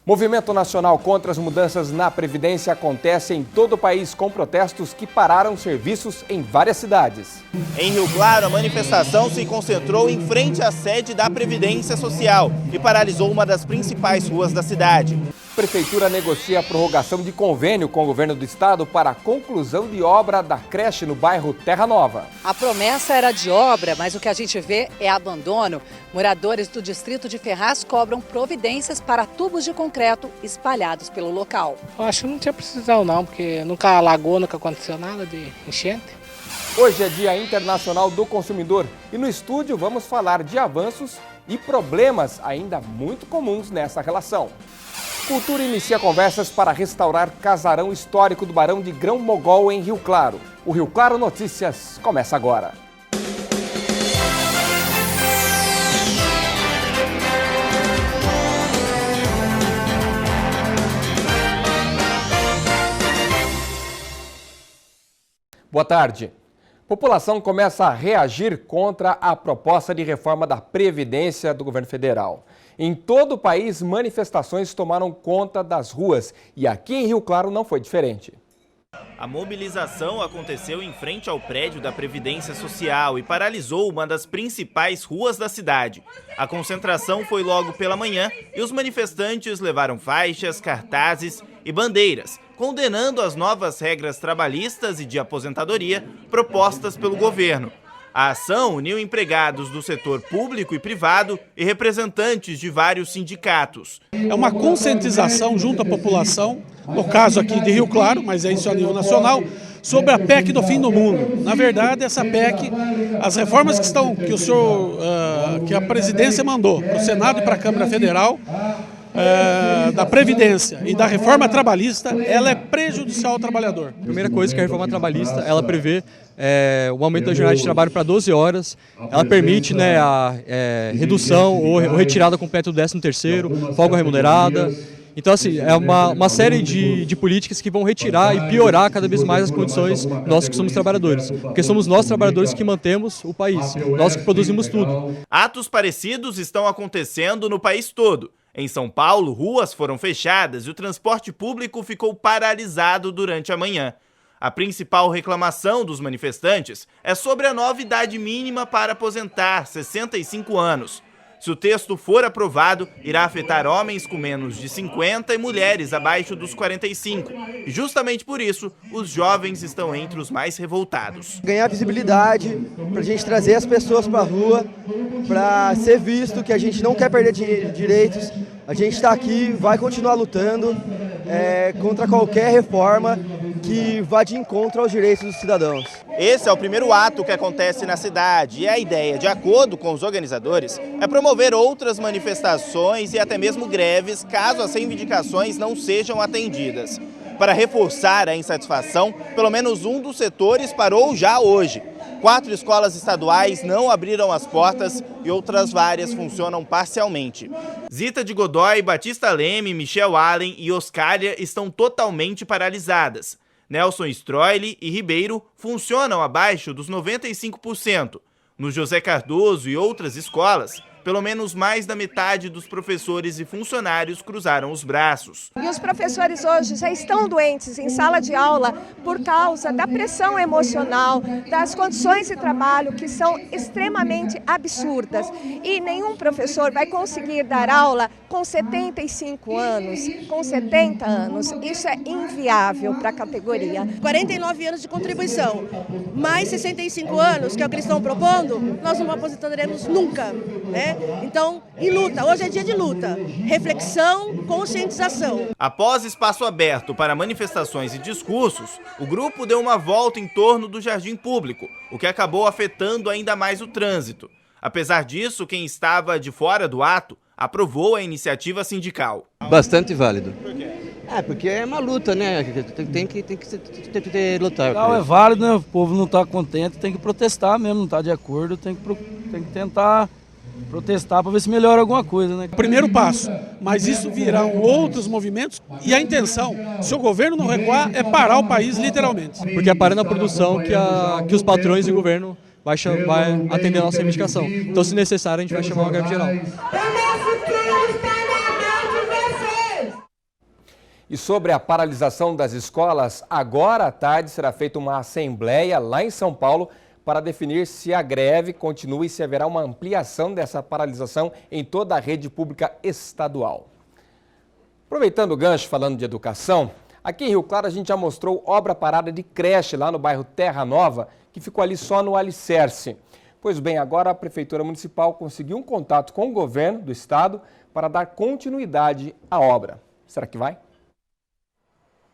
Movimento nacional contra as mudanças na Previdência acontece em todo o país com protestos que pararam serviços em várias cidades. Em Rio Claro, a manifestação se concentrou em frente à sede da Previdência Social e paralisou uma das principais ruas da cidade. A Prefeitura negocia a prorrogação de convênio com o governo do estado para a conclusão de obra da creche no bairro Terra Nova. A promessa era de obra, mas o que a gente vê é abandono. Moradores do distrito de Ferraz cobram providências para tubos de concreto espalhados pelo local. Eu acho que não tinha precisão não, porque nunca alagou, nunca aconteceu nada de enchente. Hoje é Dia Internacional do Consumidor e no estúdio vamos falar de avanços e problemas ainda muito comuns nessa relação. Cultura inicia conversas para restaurar casarão histórico do Barão de Grão-Mogol em Rio Claro. O Rio Claro Notícias começa agora. Boa tarde. População começa a reagir contra a proposta de reforma da Previdência do governo federal. Em todo o país, manifestações tomaram conta das ruas e aqui em Rio Claro não foi diferente. A mobilização aconteceu em frente ao prédio da Previdência Social e paralisou uma das principais ruas da cidade. A concentração foi logo pela manhã e os manifestantes levaram faixas, cartazes e bandeiras, condenando as novas regras trabalhistas e de aposentadoria propostas pelo governo. A ação uniu empregados do setor público e privado e representantes de vários sindicatos. É uma conscientização junto à população, no caso aqui de Rio Claro, mas é isso a nível nacional, sobre a PEC do fim do mundo. Na verdade, essa PEC, as reformas que a presidência mandou para o Senado e para a Câmara Federal, da Previdência e da reforma trabalhista, ela é prejudicial ao trabalhador. A primeira coisa que a reforma trabalhista, ela prevê o aumento da jornada de trabalho para 12 horas, ela permite a redução ou retirada completa do 13º, folga remunerada. Então, assim, é uma série de políticas que vão retirar e piorar cada vez mais as condições nós que somos trabalhadores. Porque somos nós trabalhadores que mantemos o país, nós que produzimos tudo. Atos parecidos estão acontecendo no país todo. Em São Paulo, ruas foram fechadas e o transporte público ficou paralisado durante a manhã. A principal reclamação dos manifestantes é sobre a nova idade mínima para aposentar, 65 anos. Se o texto for aprovado, irá afetar homens com menos de 50 e mulheres abaixo dos 45. E justamente por isso, os jovens estão entre os mais revoltados. Ganhar visibilidade, para a gente trazer as pessoas para a rua, para ser visto que a gente não quer perder direitos. A gente está aqui, vai continuar lutando contra qualquer reforma que vá de encontro aos direitos dos cidadãos. Esse é o primeiro ato que acontece na cidade e a ideia, de acordo com os organizadores, é promover outras manifestações e até mesmo greves caso as reivindicações não sejam atendidas. Para reforçar a insatisfação, pelo menos um dos setores parou já hoje. 4 escolas estaduais não abriram as portas e outras várias funcionam parcialmente. Zita de Godoy, Batista Leme, Michel Allen e Oscaria estão totalmente paralisadas. Nelson Stroile e Ribeiro funcionam abaixo dos 95%. No José Cardoso e outras escolas, pelo menos mais da metade dos professores e funcionários cruzaram os braços. E os professores hoje já estão doentes em sala de aula por causa da pressão emocional, das condições de trabalho que são extremamente absurdas. E nenhum professor vai conseguir dar aula com 75 anos, com 70 anos. Isso é inviável para a categoria. 49 anos de contribuição, mais 65 anos, que é o que eles estão propondo, nós não aposentaremos nunca, né? Então, em luta, hoje é dia de luta, reflexão, conscientização. Após espaço aberto para manifestações e discursos, o grupo deu uma volta em torno do Jardim Público, o que acabou afetando ainda mais o trânsito. Apesar disso, quem estava de fora do ato aprovou a iniciativa sindical. Bastante válido. Por quê? Porque é uma luta, né? Tem que lutar. Não, é válido, né? O povo não está contente, tem que protestar mesmo, não está de acordo, tem que tentar protestar para ver se melhora alguma coisa, né? Primeiro passo, mas isso virão outros movimentos e a intenção, se o governo não recuar, é parar o país literalmente. Porque é parando a produção que os patrões e o governo vai atender a nossa reivindicação. Então, se necessário, a gente vai chamar uma greve geral. E sobre a paralisação das escolas, agora à tarde será feita uma assembleia lá em São Paulo para definir se a greve continua e se haverá uma ampliação dessa paralisação em toda a rede pública estadual. Aproveitando o gancho, falando de educação, aqui em Rio Claro a gente já mostrou obra parada de creche lá no bairro Terra Nova, que ficou ali só no alicerce. Pois bem, agora a Prefeitura Municipal conseguiu um contato com o governo do estado para dar continuidade à obra. Será que vai?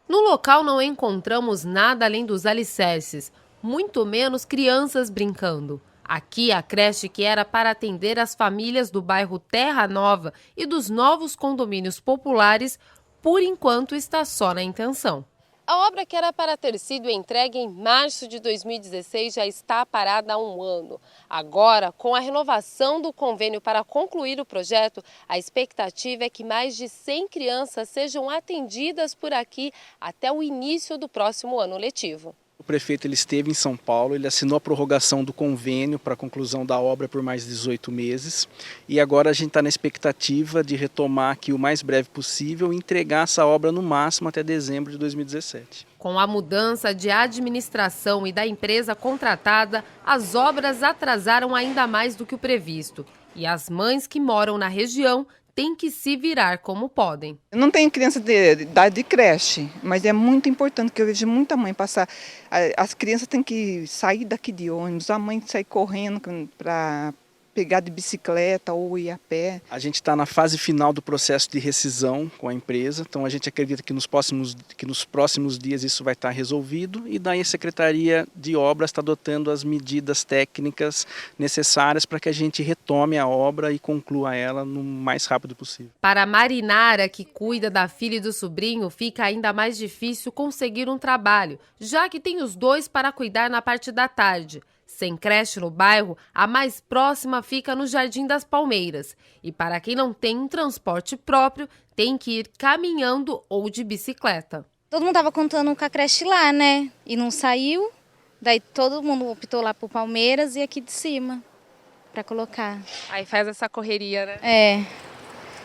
No local não encontramos nada além dos alicerces, muito menos crianças brincando. Aqui, a creche que era para atender as famílias do bairro Terra Nova e dos novos condomínios populares, por enquanto está só na intenção. A obra que era para ter sido entregue em março de 2016 já está parada há um ano. Agora, com a renovação do convênio para concluir o projeto, a expectativa é que mais de 100 crianças sejam atendidas por aqui até o início do próximo ano letivo. O prefeito ele esteve em São Paulo, ele assinou a prorrogação do convênio para a conclusão da obra por mais 18 meses e agora a gente está na expectativa de retomar aqui o mais breve possível e entregar essa obra no máximo até dezembro de 2017. Com a mudança de administração e da empresa contratada, as obras atrasaram ainda mais do que o previsto e as mães que moram na região têm que se virar como podem. Eu não tenho criança de idade de creche, mas é muito importante que eu vejo muita mãe passar. As crianças têm que sair daqui de ônibus, a mãe sair correndo para pegar de bicicleta ou ir a pé. A gente está na fase final do processo de rescisão com a empresa, então a gente acredita que nos próximos dias isso vai estar resolvido e daí a Secretaria de Obras está adotando as medidas técnicas necessárias para que a gente retome a obra e conclua ela no mais rápido possível. Para a Marinara, que cuida da filha e do sobrinho, fica ainda mais difícil conseguir um trabalho, já que tem os dois para cuidar na parte da tarde. Sem creche no bairro, a mais próxima fica no Jardim das Palmeiras. E para quem não tem um transporte próprio, tem que ir caminhando ou de bicicleta. Todo mundo estava contando com a creche lá, né? E não saiu. Daí todo mundo optou lá pro Palmeiras e aqui de cima para colocar. Aí faz essa correria, né? É.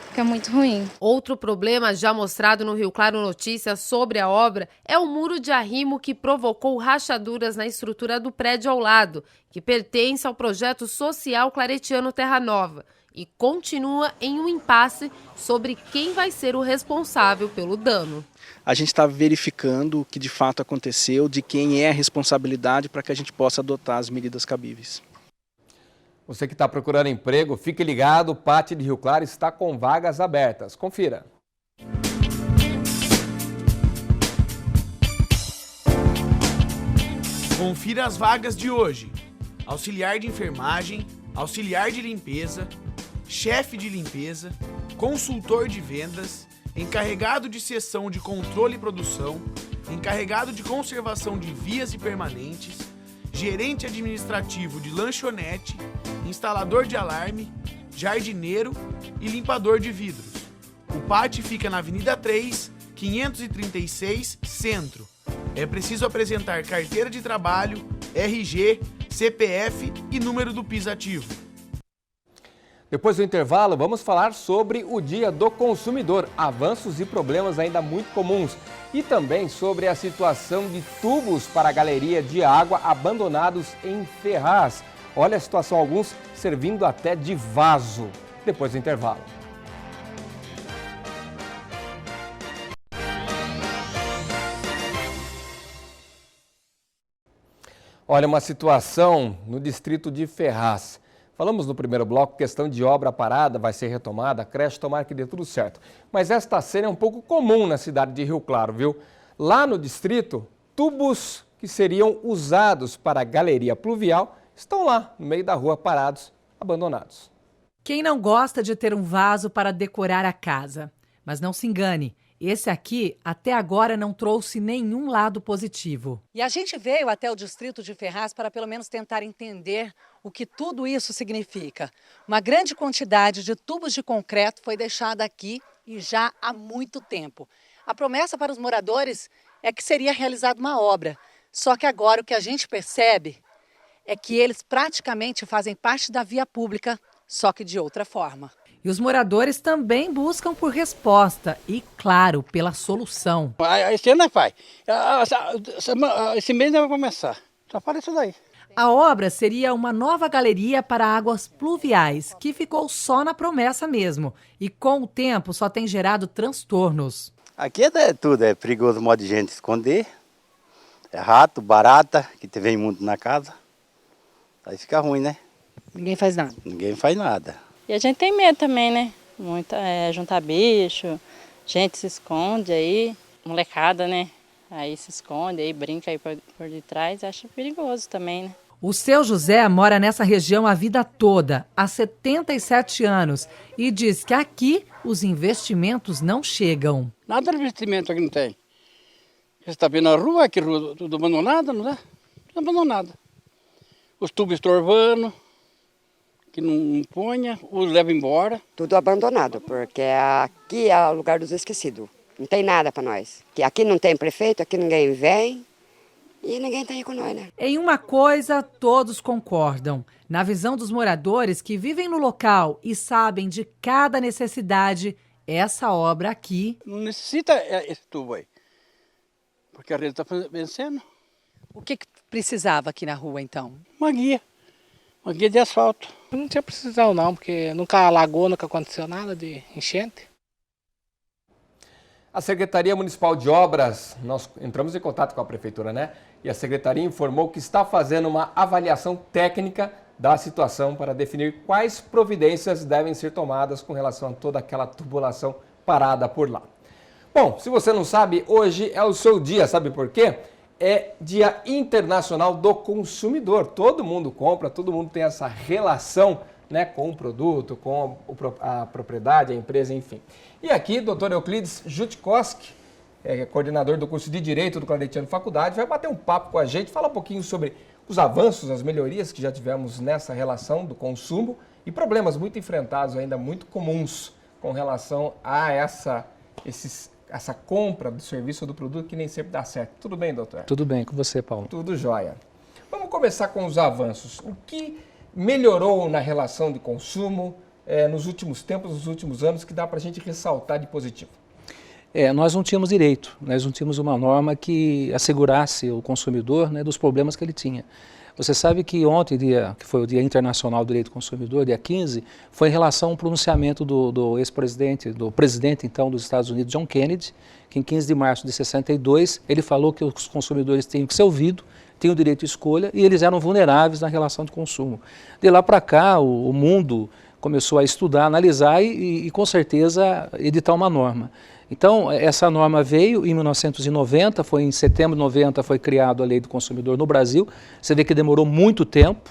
Fica muito ruim. Outro problema já mostrado no Rio Claro Notícias sobre a obra é o muro de arrimo que provocou rachaduras na estrutura do prédio ao lado, que pertence ao projeto social claretiano Terra Nova e continua em um impasse sobre quem vai ser o responsável pelo dano. A gente está verificando o que de fato aconteceu, de quem é a responsabilidade para que a gente possa adotar as medidas cabíveis. Você que está procurando emprego, fique ligado, o Pátio de Rio Claro está com vagas abertas. Confira. Confira as vagas de hoje: auxiliar de enfermagem, auxiliar de limpeza, chefe de limpeza, consultor de vendas, encarregado de seção de controle e produção, encarregado de conservação de vias e permanentes, gerente administrativo de lanchonete, instalador de alarme, jardineiro e limpador de vidros. O pátio fica na Avenida 3, 536, Centro. É preciso apresentar carteira de trabalho, RG, CPF e número do PIS ativo. Depois do intervalo, vamos falar sobre o Dia do Consumidor, avanços e problemas ainda muito comuns. E também sobre a situação de tubos para a galeria de água abandonados em Ferraz. Olha a situação, alguns servindo até de vaso. Depois do intervalo. Olha, uma situação no distrito de Ferraz. Falamos no primeiro bloco, questão de obra parada, vai ser retomada, a creche, tomara que dê tudo certo. Mas esta cena é um pouco comum na cidade de Rio Claro, viu? Lá no distrito, tubos que seriam usados para a galeria pluvial estão lá, no meio da rua, parados, abandonados. Quem não gosta de ter um vaso para decorar a casa? Mas não se engane, esse aqui até agora não trouxe nenhum lado positivo. E a gente veio até o distrito de Ferraz para pelo menos tentar entender o que tudo isso significa. Uma grande quantidade de tubos de concreto foi deixada aqui e já há muito tempo. A promessa para os moradores é que seria realizada uma obra. Só que agora o que a gente percebe é que eles praticamente fazem parte da via pública, só que de outra forma. E os moradores também buscam por resposta e, claro, pela solução. Esse ano faz. Esse mês vai começar. Só fala isso daí. A obra seria uma nova galeria para águas pluviais, que ficou só na promessa mesmo. E com o tempo só tem gerado transtornos. Aqui é tudo, é perigoso o modo de gente esconder. É rato, barata, que vem muito na casa. Aí fica ruim, né? Ninguém faz nada. Ninguém faz nada. E a gente tem medo também, né? Juntar bicho, gente se esconde aí, molecada, né? Aí se esconde, aí brinca aí por detrás, acha perigoso também, né? O seu José mora nessa região a vida toda, há 77 anos, e diz que aqui os investimentos não chegam. Nada de investimento aqui não tem. Você está vendo a rua, aqui rua tudo abandonada, não é? Tudo abandonada. Os tubos estorvando, que não ponha, os leva embora. Tudo abandonado, porque aqui é o lugar dos esquecidos. Não tem nada para nós. Que aqui não tem prefeito, aqui ninguém vem e ninguém está aí com nós, né? Em uma coisa, todos concordam. Na visão dos moradores que vivem no local e sabem de cada necessidade, essa obra aqui... Não necessita esse tubo aí, porque a rede está vencendo. O que precisava aqui na rua, então? Uma guia de asfalto. Não tinha precisado não, porque nunca alagou, nunca aconteceu nada de enchente. A Secretaria Municipal de Obras, nós entramos em contato com a Prefeitura, né? E a Secretaria informou que está fazendo uma avaliação técnica da situação para definir quais providências devem ser tomadas com relação a toda aquela tubulação parada por lá. Bom, se você não sabe, hoje é o seu dia, sabe por quê? É Dia Internacional do Consumidor. Todo mundo compra, todo mundo tem essa relação, né, com o produto, com a propriedade, a empresa, enfim. E aqui, Dr. Euclides Jutkowski, coordenador do curso de Direito do Claretiano Faculdade, vai bater um papo com a gente, falar um pouquinho sobre os avanços, as melhorias que já tivemos nessa relação do consumo e problemas muito enfrentados, ainda muito comuns, com relação a essa compra do serviço ou do produto que nem sempre dá certo. Tudo bem, doutor? Tudo bem, com você, Paulo. Tudo jóia. Vamos começar com os avanços. O que melhorou na relação de consumo nos últimos tempos, nos últimos anos, que dá para a gente ressaltar de positivo? Nós não tínhamos direito, nós não tínhamos uma norma que assegurasse o consumidor, né, dos problemas que ele tinha. Você sabe que ontem, que foi o Dia Internacional do Direito do Consumidor, dia 15, foi em relação a um pronunciamento do ex-presidente, do presidente então dos Estados Unidos, John Kennedy, que em 15 de março de 62, ele falou que os consumidores tinham que ser ouvidos, tinham o direito de escolha e eles eram vulneráveis na relação de consumo. De lá para cá, o mundo começou a estudar, analisar e com certeza editar uma norma. Então, essa norma veio em 1990, foi em setembro de 90 foi criada a Lei do Consumidor no Brasil. Você vê que demorou muito tempo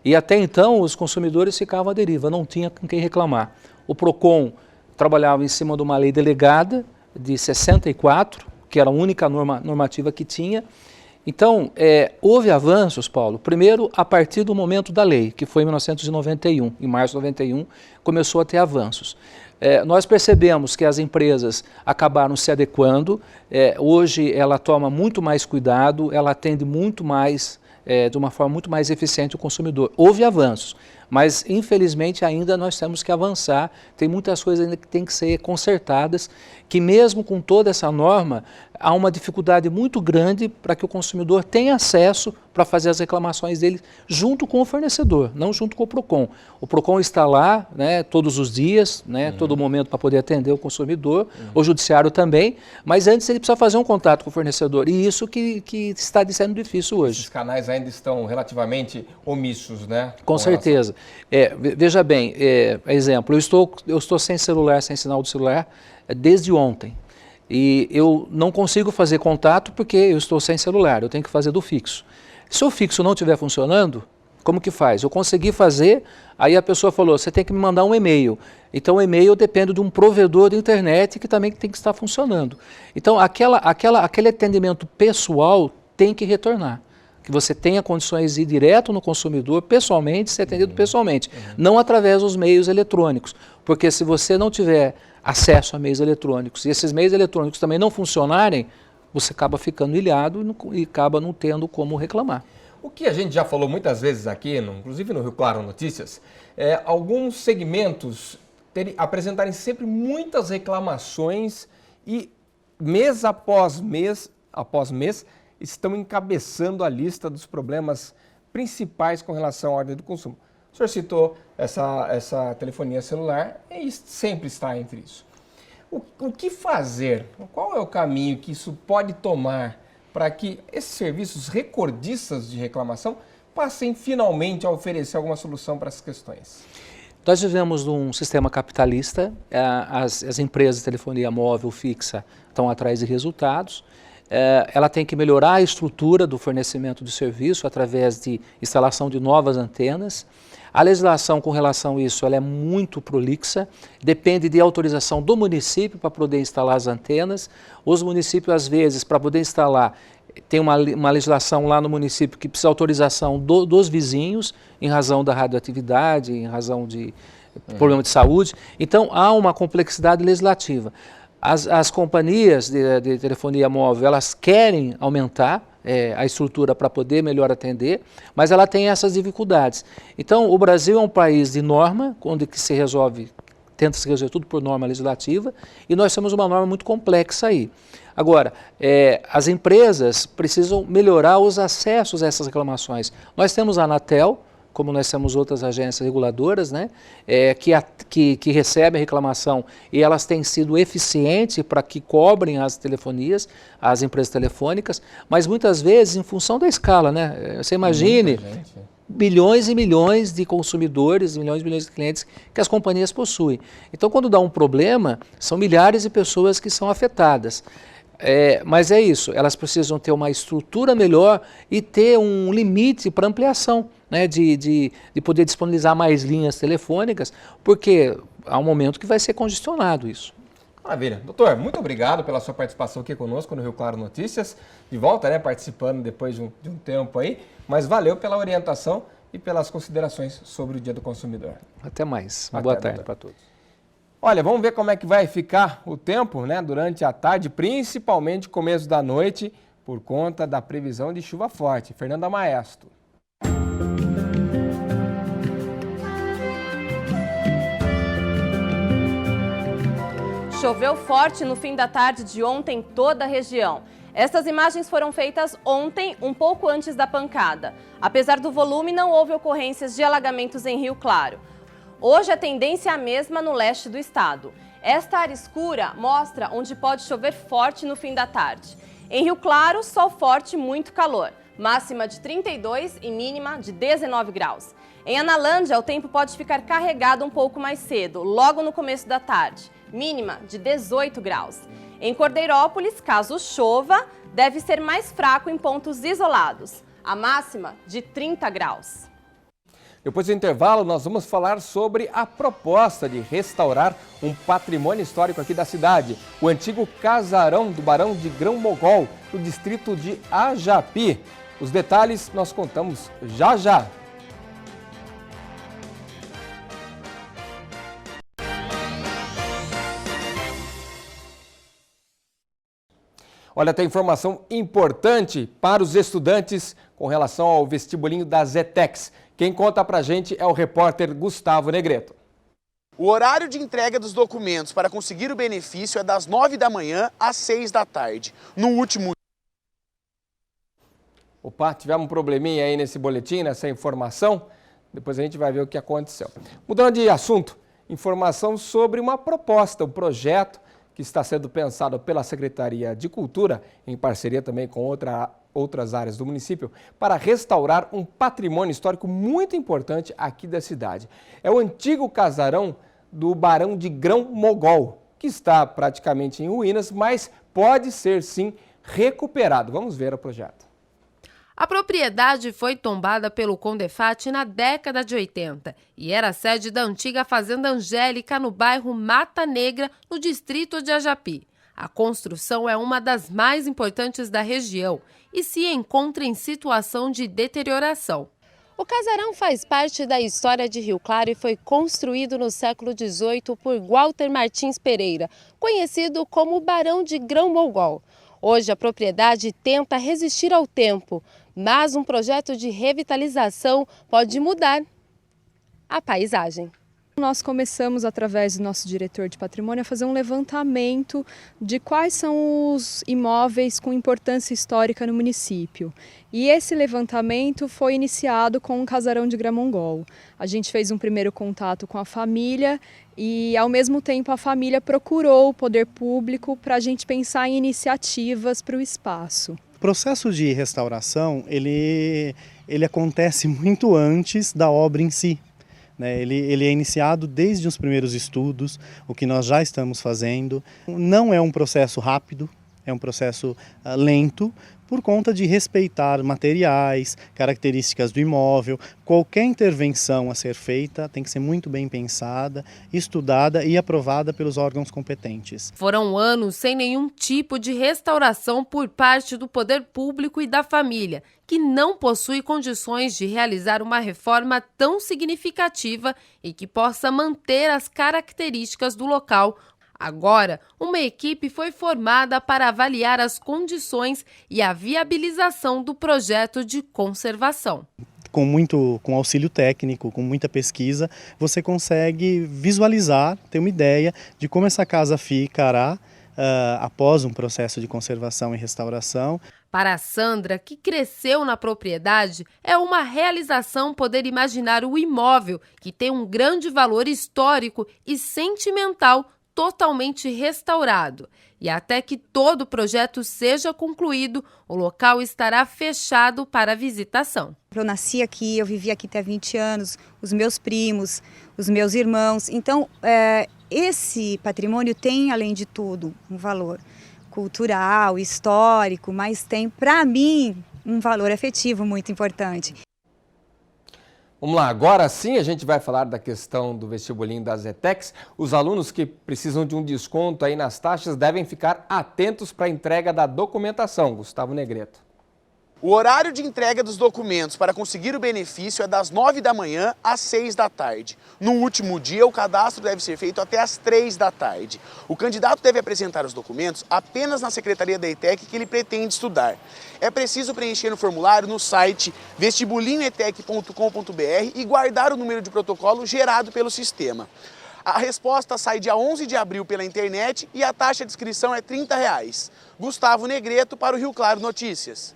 e até então os consumidores ficavam à deriva, não tinha com quem reclamar. O PROCON trabalhava em cima de uma lei delegada de 64, que era a única normativa que tinha. Então, houve avanços, Paulo, primeiro a partir do momento da lei, que foi em 1991, em março de 91, começou a ter avanços. Nós percebemos que as empresas acabaram se adequando, hoje ela toma muito mais cuidado, ela atende muito mais, de uma forma muito mais eficiente o consumidor. Houve avanços, mas infelizmente ainda nós temos que avançar, tem muitas coisas ainda que têm que ser consertadas, que mesmo com toda essa norma, há uma dificuldade muito grande para que o consumidor tenha acesso para fazer as reclamações dele junto com o fornecedor, não junto com o PROCON. O PROCON está lá, né, todos os dias, né, todo momento para poder atender o consumidor, o judiciário também, mas antes ele precisa fazer um contato com o fornecedor e isso que está sendo difícil hoje. Esses canais ainda estão relativamente omissos, né? Com certeza. Veja bem, exemplo, eu estou sem celular, sem sinal do celular desde ontem. E eu não consigo fazer contato porque eu estou sem celular, eu tenho que fazer do fixo. Se o fixo não estiver funcionando, como que faz? Eu consegui fazer, aí a pessoa falou, você tem que me mandar um e-mail. Então o e-mail depende de um provedor de internet que também tem que estar funcionando. Então aquele atendimento pessoal tem que retornar. Que você tenha condições de ir direto no consumidor, pessoalmente, ser atendido pessoalmente, não através dos meios eletrônicos. Porque se você não tiver acesso a meios eletrônicos e esses meios eletrônicos também não funcionarem, você acaba ficando ilhado e acaba não tendo como reclamar. O que a gente já falou muitas vezes aqui, inclusive no Rio Claro Notícias, alguns segmentos apresentarem sempre muitas reclamações e mês após mês estão encabeçando a lista dos problemas principais com relação à ordem do consumo. O senhor citou essa telefonia celular e sempre está entre isso. O que fazer? Qual é o caminho que isso pode tomar para que esses serviços recordistas de reclamação passem finalmente a oferecer alguma solução para essas questões? Nós vivemos num sistema capitalista, as empresas de telefonia móvel fixa estão atrás de resultados, ela tem que melhorar a estrutura do fornecimento de serviço através de instalação de novas antenas. A legislação com relação a isso ela é muito prolixa, depende de autorização do município para poder instalar as antenas. Os municípios, às vezes, para poder instalar, tem uma legislação lá no município que precisa de autorização dos vizinhos, em razão da radioatividade, em razão de problema de saúde. Então, há uma complexidade legislativa. As companhias de telefonia móvel, elas querem aumentar a estrutura para poder melhor atender, mas ela tem essas dificuldades. Então, o Brasil é um país de norma, onde que se resolve, tenta se resolver tudo por norma legislativa, e nós temos uma norma muito complexa aí. Agora, as empresas precisam melhorar os acessos a essas reclamações. Nós temos a Anatel, como nós temos outras agências reguladoras, né, que recebem reclamação e elas têm sido eficientes para que cobrem as telefonias, as empresas telefônicas, mas muitas vezes em função da escala, né? Você imagine bilhões e milhões de consumidores, milhões e milhões de clientes que as companhias possuem. Então, quando dá um problema, são milhares de pessoas que são afetadas. Mas é isso, elas precisam ter uma estrutura melhor e ter um limite para ampliação, né, de poder disponibilizar mais linhas telefônicas, porque há um momento que vai ser congestionado isso. Maravilha. Doutor, muito obrigado pela sua participação aqui conosco no Rio Claro Notícias. De volta, né, participando depois de um tempo aí, mas valeu pela orientação e pelas considerações sobre o Dia do Consumidor. Até mais. Uma boa tarde para todos. Olha, vamos ver como é que vai ficar o tempo, né, durante a tarde, principalmente começo da noite, por conta da previsão de chuva forte. Fernanda Maestro. Choveu forte no fim da tarde de ontem em toda a região. Estas imagens foram feitas ontem, um pouco antes da pancada. Apesar do volume, não houve ocorrências de alagamentos em Rio Claro. Hoje a tendência é a mesma no leste do estado. Esta área escura mostra onde pode chover forte no fim da tarde. Em Rio Claro, sol forte e muito calor. Máxima de 32 e mínima de 19 graus. Em Analândia, o tempo pode ficar carregado um pouco mais cedo, logo no começo da tarde. Mínima de 18 graus. Em Cordeirópolis, caso chova, deve ser mais fraco em pontos isolados. A máxima de 30 graus. Depois do intervalo, nós vamos falar sobre a proposta de restaurar um patrimônio histórico aqui da cidade, o antigo casarão do Barão de Grão-Mogol, no distrito de Ajapi. Os detalhes nós contamos já já. Olha, tem informação importante para os estudantes com relação ao vestibulinho da Zetex. Quem conta pra gente é o repórter Gustavo Negreto. O horário de entrega dos documentos para conseguir o benefício é das 9 da manhã às 6 da tarde. No último... Opa, tivemos um probleminha aí nesse boletim, nessa informação. Depois a gente vai ver o que aconteceu. Mudando de assunto, informação sobre uma proposta, um projeto que está sendo pensado pela Secretaria de Cultura, em parceria também com outras áreas do município, para restaurar um patrimônio histórico muito importante aqui da cidade. É o antigo casarão do Barão de Grão-Mogol, que está praticamente em ruínas, mas pode ser sim recuperado. Vamos ver o projeto. A propriedade foi tombada pelo Condefat na década de 80 e era sede da antiga Fazenda Angélica no bairro Mata Negra, no distrito de Ajapi. A construção é uma das mais importantes da região e se encontra em situação de deterioração. O casarão faz parte da história de Rio Claro e foi construído no século XVIII por Walter Martins Pereira, conhecido como Barão de Grão-Mogol. Hoje a propriedade tenta resistir ao tempo, mas um projeto de revitalização pode mudar a paisagem. Nós começamos, através do nosso diretor de patrimônio, a fazer um levantamento de quais são os imóveis com importância histórica no município. E esse levantamento foi iniciado com o Casarão de Gramongol. A gente fez um primeiro contato com a família e, ao mesmo tempo, a família procurou o poder público para a gente pensar em iniciativas para o espaço. O processo de restauração, ele acontece muito antes da obra em si. Ele é iniciado desde os primeiros estudos, o que nós já estamos fazendo. Não é um processo rápido, é um processo lento, por conta de respeitar materiais, características do imóvel. Qualquer intervenção a ser feita tem que ser muito bem pensada, estudada e aprovada pelos órgãos competentes. Foram anos sem nenhum tipo de restauração por parte do poder público e da família, que não possui condições de realizar uma reforma tão significativa e que possa manter as características do local. Agora, uma equipe foi formada para avaliar as condições e a viabilização do projeto de conservação. Com auxílio técnico, com muita pesquisa, você consegue visualizar, ter uma ideia de como essa casa ficará após um processo de conservação e restauração. Para a Sandra, que cresceu na propriedade, é uma realização poder imaginar o imóvel, que tem um grande valor histórico e sentimental, totalmente restaurado. E até que todo o projeto seja concluído, o local estará fechado para visitação. Eu nasci aqui, eu vivi aqui até 20 anos, os meus primos, os meus irmãos. Então, esse patrimônio tem, além de tudo, um valor cultural, histórico, mas tem, para mim, um valor afetivo muito importante. Vamos lá, agora sim a gente vai falar da questão do vestibulinho das ETECs. Os alunos que precisam de um desconto aí nas taxas devem ficar atentos para a entrega da documentação. Gustavo Negreto. O horário de entrega dos documentos para conseguir o benefício é das 9 da manhã às 6 da tarde. No último dia, o cadastro deve ser feito até às 3 da tarde. O candidato deve apresentar os documentos apenas na secretaria da ETEC que ele pretende estudar. É preciso preencher no formulário no site vestibulinhoetec.com.br e guardar o número de protocolo gerado pelo sistema. A resposta sai dia 11 de abril pela internet e a taxa de inscrição é R$ 30. Gustavo Negreto para o Rio Claro Notícias.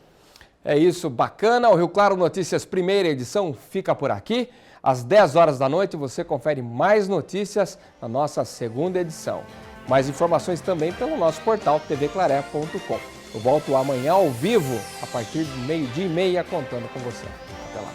É isso, bacana. O Rio Claro Notícias, primeira edição, fica por aqui. Às 10 horas da noite você confere mais notícias na nossa segunda edição. Mais informações também pelo nosso portal tvclaré.com. Eu volto amanhã ao vivo, a partir do 12h30, contando com você. Até lá.